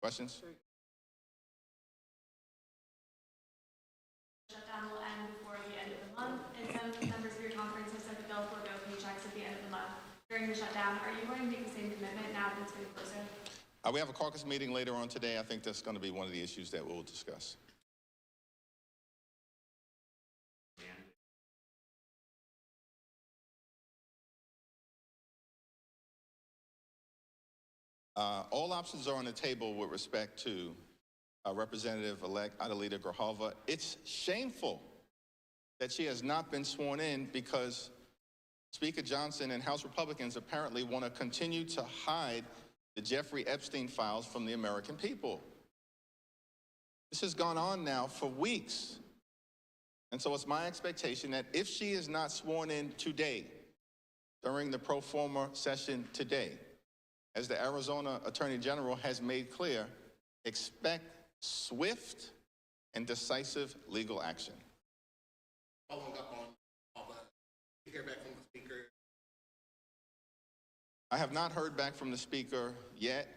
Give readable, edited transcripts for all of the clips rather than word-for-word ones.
Questions? Shutdown will end before the end of the month, and some members of your conference have said that they'll forego paychecks at the end of the month during the shutdown. Are you going to make the same commitment now that it's getting closer? We have a caucus meeting later on today. I think that's going to be one of the issues that we'll discuss. All options are on the table with respect to Representative-elect Adelita Grijalva. It's shameful that she has not been sworn in because Speaker Johnson and House Republicans apparently want to continue to hide the Jeffrey Epstein files from the American people. This has gone on now for weeks. And so it's my expectation that if she is not sworn in today, during the pro forma session today, as the Arizona Attorney General has made clear, expect swift and decisive legal action. Following up on all that, you hear back from the Speaker? I have not heard back from the Speaker yet,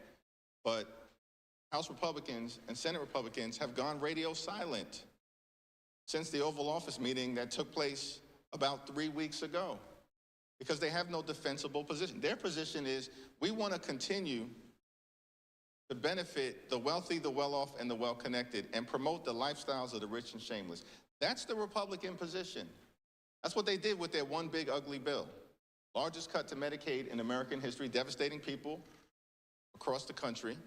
but House Republicans and Senate Republicans have gone radio silent since the Oval Office meeting that took place about 3 weeks ago, because they have no defensible position. Their position is, we want to continue to benefit the wealthy, the well-off, and the well-connected, and promote the lifestyles of the rich and shameless. That's the Republican position. That's what they did with their one big ugly bill. Largest cut to Medicaid in American history, devastating people across the country,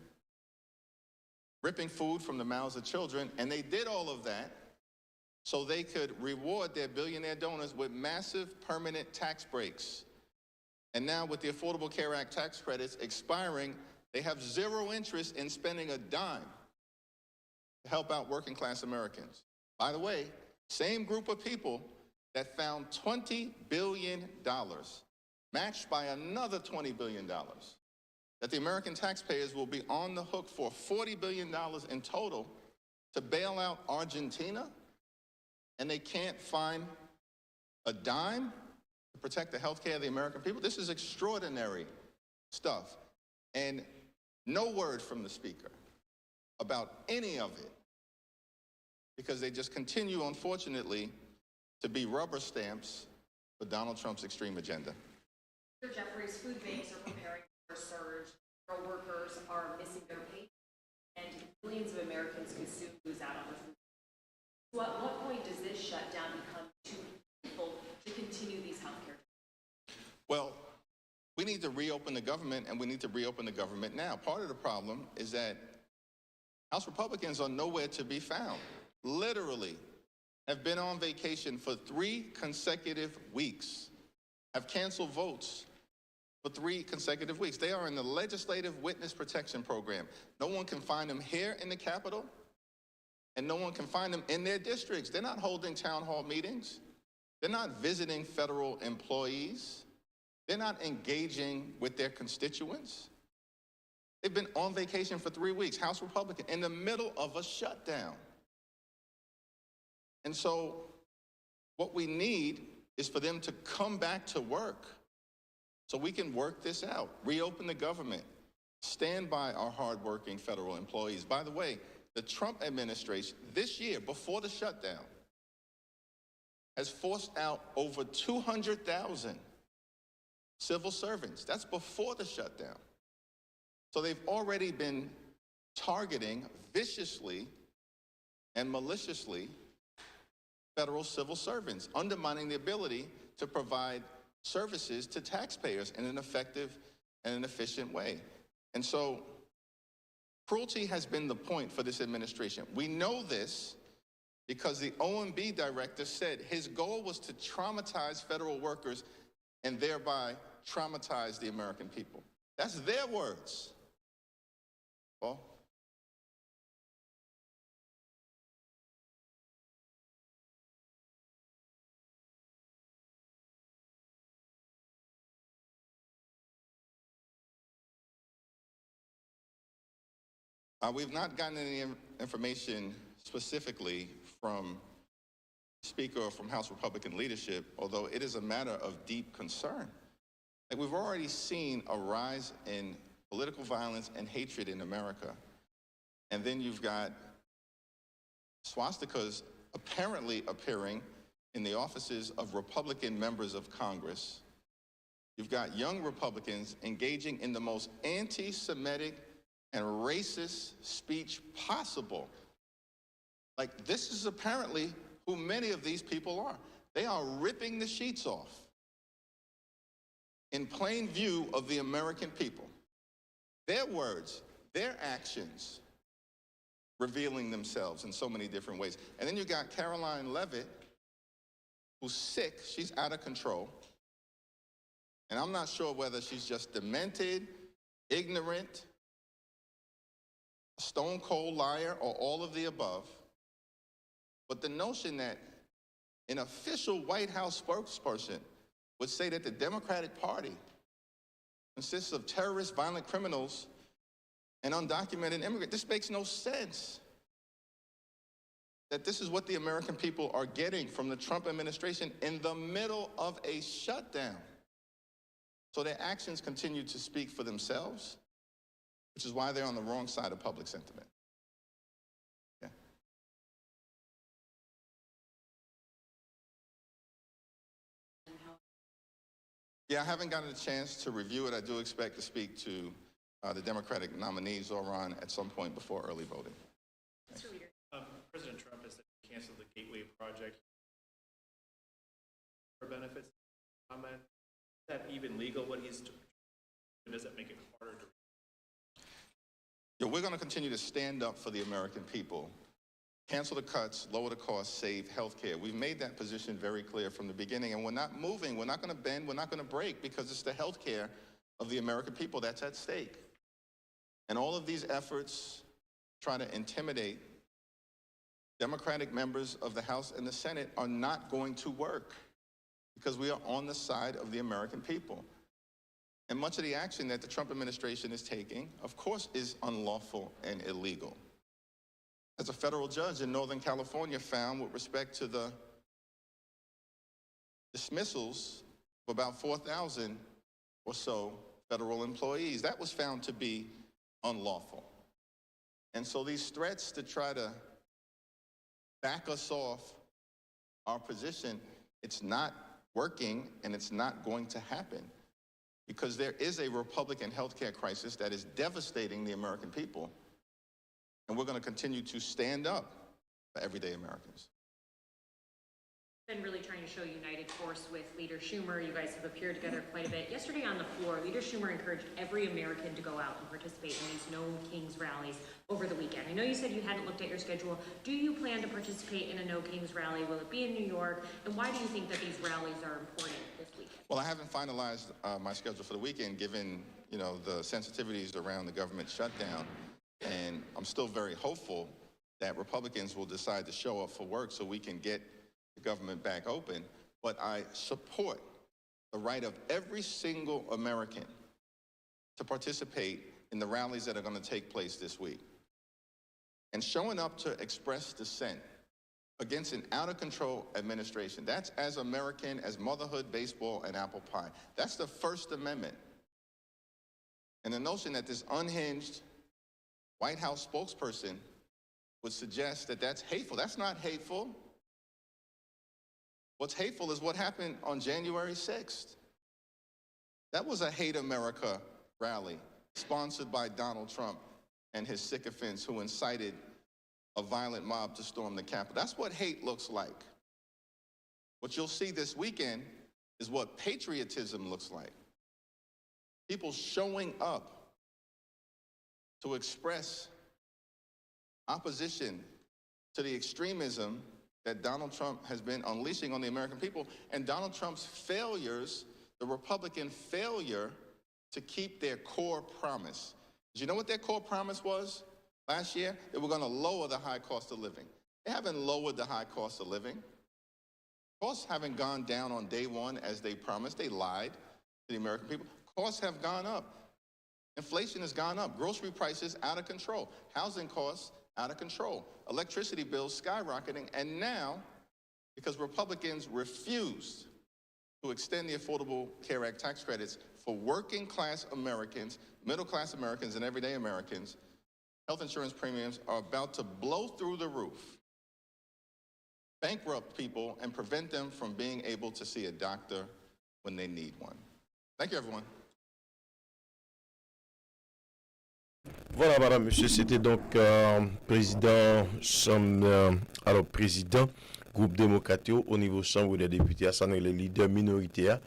ripping food from the mouths of children, and they did all of that so they could reward their billionaire donors with massive permanent tax breaks. And now with the Affordable Care Act tax credits expiring, they have zero interest in spending a dime to help out working class Americans. By the way, same group of people that found $20 billion, matched by another $20 billion, that the American taxpayers will be on the hook for $40 billion in total to bail out Argentina, and they can't find a dime to protect the health care of the American people. This is extraordinary stuff. And no word from the Speaker about any of it, because they just continue, unfortunately, to be rubber stamps for Donald Trump's extreme agenda. Jeffrey's food banks are preparing for a surge. Our workers are missing their pay, and millions of Americans could soon lose out on the food. So at what point does this shutdown become too painful to continue these healthcare? Well, we need to reopen the government, and we need to reopen the government now. Part of the problem is that House Republicans are nowhere to be found. Literally have been on vacation for 3 consecutive weeks, have canceled votes for 3 consecutive weeks. They are in the Legislative Witness Protection Program. No one can find them here in the Capitol, and no one can find them in their districts. They're not holding town hall meetings. They're not visiting federal employees. They're not engaging with their constituents. They've been on vacation for 3 weeks, House Republican, in the middle of a shutdown. And so what we need is for them to come back to work so we can work this out, reopen the government, stand by our hardworking federal employees. By the way, the Trump administration this year, before the shutdown, has forced out over 200,000 civil servants. That's before the shutdown. So they've already been targeting viciously and maliciously federal civil servants, undermining the ability to provide services to taxpayers in an effective and an efficient way. And so cruelty has been the point for this administration. We know this because the OMB director said his goal was to traumatize federal workers and thereby traumatize the American people. That's their words. Well, we've not gotten any information specifically from Speaker or from House Republican leadership, although it is a matter of deep concern. Like, we've already seen a rise in political violence and hatred in America. And then you've got swastikas apparently appearing in the offices of Republican members of Congress. You've got young Republicans engaging in the most anti-Semitic and racist speech possible. Like, this is apparently who many of these people are. They are ripping the sheets off in plain view of the American people. Their words, their actions, revealing themselves in so many different ways. And then you got Caroline Leavitt, who's sick, she's out of control. And I'm not sure whether she's just demented, ignorant, a stone cold liar, or all of the above. But the notion that an official White House spokesperson would say that the Democratic Party consists of terrorists, violent criminals, and undocumented immigrants, this makes no sense. That this is what the American people are getting from the Trump administration in the middle of a shutdown. So their actions continue to speak for themselves, which is why they're on the wrong side of public sentiment. Yeah. Yeah, I haven't gotten a chance to review it. I do expect to speak to the Democratic nominee, Zoran, at some point before early voting. President Trump has canceled the Gateway Project for benefits. Comment, is that even legal, what he's doing? Does that make it harder to? Yeah, we're going to continue to stand up for the American people. Cancel the cuts, lower the costs, save health care. We've made that position very clear from the beginning, and we're not moving, we're not going to bend, we're not going to break, because it's the health care of the American people that's at stake. And all of these efforts try to intimidate Democratic members of the House and the Senate are not going to work, because we are on the side of the American people. And much of the action that the Trump administration is taking, of course, is unlawful and illegal. As a federal judge in Northern California found with respect to the dismissals of about 4,000 or so federal employees, that was found to be unlawful. And so these threats to try to back us off our position, it's not working and it's not going to happen, because there is a Republican healthcare crisis that is devastating the American people. And we're going to continue to stand up for everyday Americans. Been really trying to show united force with Leader Schumer. You guys have appeared together quite a bit. Yesterday on the floor, Leader Schumer encouraged every American to go out and participate in these No Kings rallies over the weekend. I know you said you hadn't looked at your schedule. Do you plan to participate in a No Kings rally? Will it be in New York? And why do you think that these rallies are important this weekend? Well, I haven't finalized my schedule for the weekend, given the sensitivities around the government shutdown. And I'm still very hopeful that Republicans will decide to show up for work so we can get the government back open. But I support the right of every single American to participate in the rallies that are going to take place this week. And showing up to express dissent against an out-of-control administration, that's as American as motherhood, baseball, and apple pie. That's the First Amendment. And the notion that this unhinged White House spokesperson would suggest that that's hateful. That's not hateful. What's hateful is what happened on January 6th. That was a Hate America rally sponsored by Donald Trump and his sycophants who incited a violent mob to storm the Capitol. That's what hate looks like. What you'll see this weekend is what patriotism looks like. People showing up to express opposition to the extremism that Donald Trump has been unleashing on the American people, and Donald Trump's failures, the Republican failure to keep their core promise. Did you know what their core promise was last year? They were going to lower the high cost of living. They haven't lowered the high cost of living. Costs haven't gone down on day one as they promised. They lied to the American people. Costs have gone up. Inflation has gone up. Grocery prices out of control. Housing costs out of control. Electricity bills skyrocketing. And now, because Republicans refused to extend the Affordable Care Act tax credits for working class Americans, middle class Americans, and everyday Americans, health insurance premiums are about to blow through the roof, bankrupt people, and prevent them from being able to see a doctor when they need one. Thank you, everyone. Voilà, madame, monsieur, c'était donc président groupe démocrate au niveau chambre des députés, à le leader minoritaire,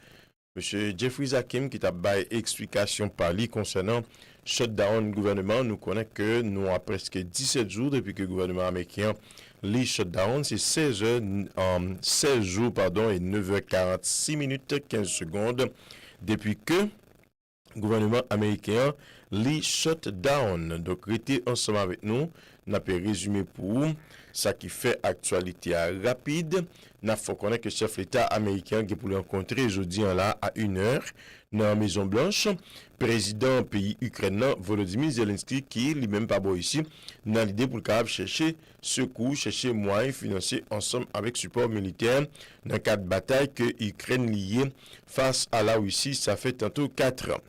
monsieur Jeffrey Hakim, qui t'a baillé explication par lui concernant shutdown gouvernement. Nous connaissons que nous avons presque 17 jours depuis que le gouvernement américain les shutdown, c'est 16 jours et 9h46 minutes 15 secondes depuis que le gouvernement américain les shutdown. Donc, restez ensemble avec nous. N'a pas résumé pour vous ça qui fait actualité rapide. N'a faut connaître que le chef d'État américain qui pour le rencontrer jeudi là à 1h dans la Maison Blanche. Président pays ukrainien Volodymyr Zelensky qui lui-même pas bon ici dans l'idée pour le capable chercher secours, chercher moyens financiers ensemble avec support militaire dans le cadre de bataille que l'Ukraine liée face à la Russie. Ça fait tantôt 4 ans.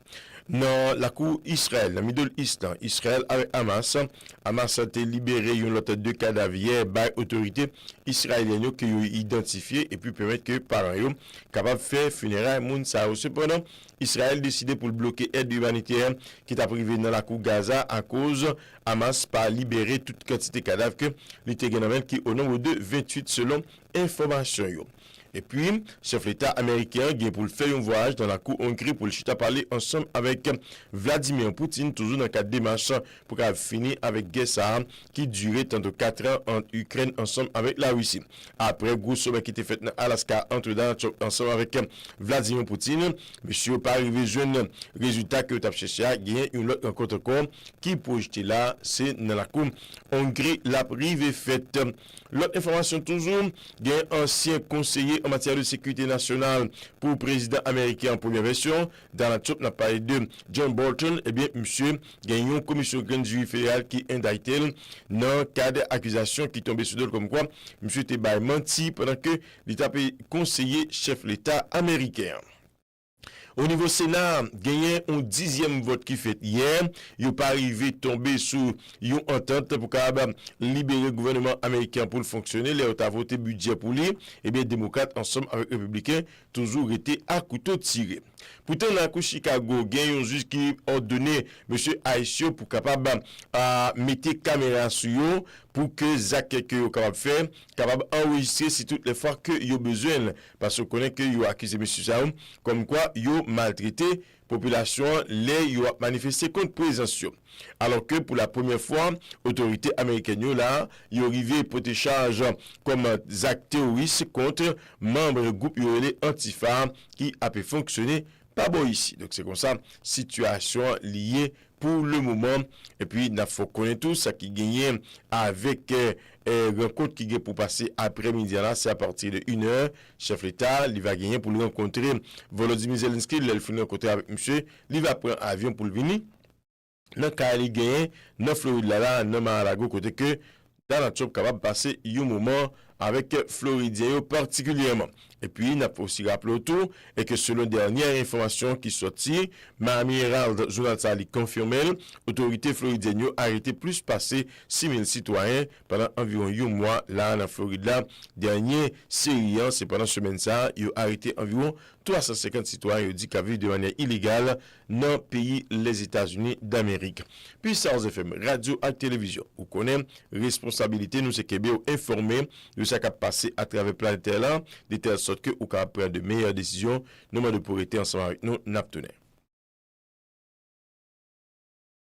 Dans la cour Israël, dans le Middle East, Israël avec Hamas a été libéré une autre 2 cadavres hier par l'autorité israélienne qui ont identifié et puis permettre que parents soient capables de faire funérailles moun sa. Cependant, Israël a décidé pour bloquer l'aide humanitaire qui est privé dans la cour Gaza à cause Hamas pas libérer toute quantité de cadavres que l'ité qui au nombre de 28 selon information. Et puis, chef d'État américain vient pour le faire un voyage dans la cour Hongrie pour le chita parler ensemble avec Vladimir Poutine, toujours dans le cadre des démarches pour finir avec guerre qui durait tantôt 4 ans en Ukraine ensemble avec la Russie. Après, gros sommet qui était fait dans Alaska entre ensemble avec Vladimir Poutine, monsieur pas arrivé jeune résultat que tu as cherché, il y a une autre rencontre qui projeté là, c'est dans la cour Hongrie, la privée faite. L'autre information toujours, il y a un ancien conseiller en matière de sécurité nationale pour le président américain en première version. Dans la top, on a parlé de John Bolton. Eh bien, monsieur, il y a une commission grand jury fédérale qui indicté dans le cas d'accusation qui tombait sur d'autres comme quoi monsieur était menti pendant que l'État conseiller chef de l'État américain. Au niveau Sénat, gagné un 10e vote qui fait hier. Il n'est pas arrivé tomber sous une entente pour libérer le gouvernement américain pour le fonctionner. Les autres voté budget pour lui. Eh bien, démocrates ensemble avec républicains, toujours été à couteau tiré. Pourtant, dans la cour Chicago, il y a un juge qui a ordonné M. Aïssio pour capable mettre caméra sur eux pour que Zach que est capable de faire, capable d'enregistrer si toutes les fois que il a besoin. Parce qu'on connaît que il a accusé M. Saoum comme quoi il a maltraité la population, il a manifesté contre présence. Alors que pour la première fois, l'autorité américaine là, il a arrivé pour des charges comme actes terroristes contre membres du groupe Antifa qui a pu fonctionner pas bon ici. Donc c'est comme ça, situation liée pour le moment. Et puis, il faut connaître tout ça qui gagne avec rencontre qui gagne pour passer après-midi là, c'est à partir de 1h. Chef d'État, il va gagner pour le rencontrer Volodymyr Zelensky, il va finir rencontrer avec monsieur, il va prendre un avion pour le venir. Dans le cas il gagne, dans Floride là, dans Mar-a-Lago, côté que dans la job capable de passer un moment avec Floridien particulièrement. Et puis, il n'a pas aussi rappelé autour, et que selon dernière information qui sortit, Miami Herald, journal Sali confirmé, l'autorité floridienne a arrêté plus passer 6 000 citoyens pendant environ un mois là, en Floride. Là, dernier série, c'est pendant semaine ça, il a arrêté environ 350 citoyens, il dit qu'ils vivent de manière illégale dans le pays, les États-Unis d'Amérique. Puis, SARS FM, radio et télévision. Vous connaissez, responsabilité, nous, c'est Québec, informer de ce qui a passé à travers planétaire là, de telle sorte que vous pouvez prendre de meilleures décisions. Nous, de pour être ensemble avec nous, n'abtenez.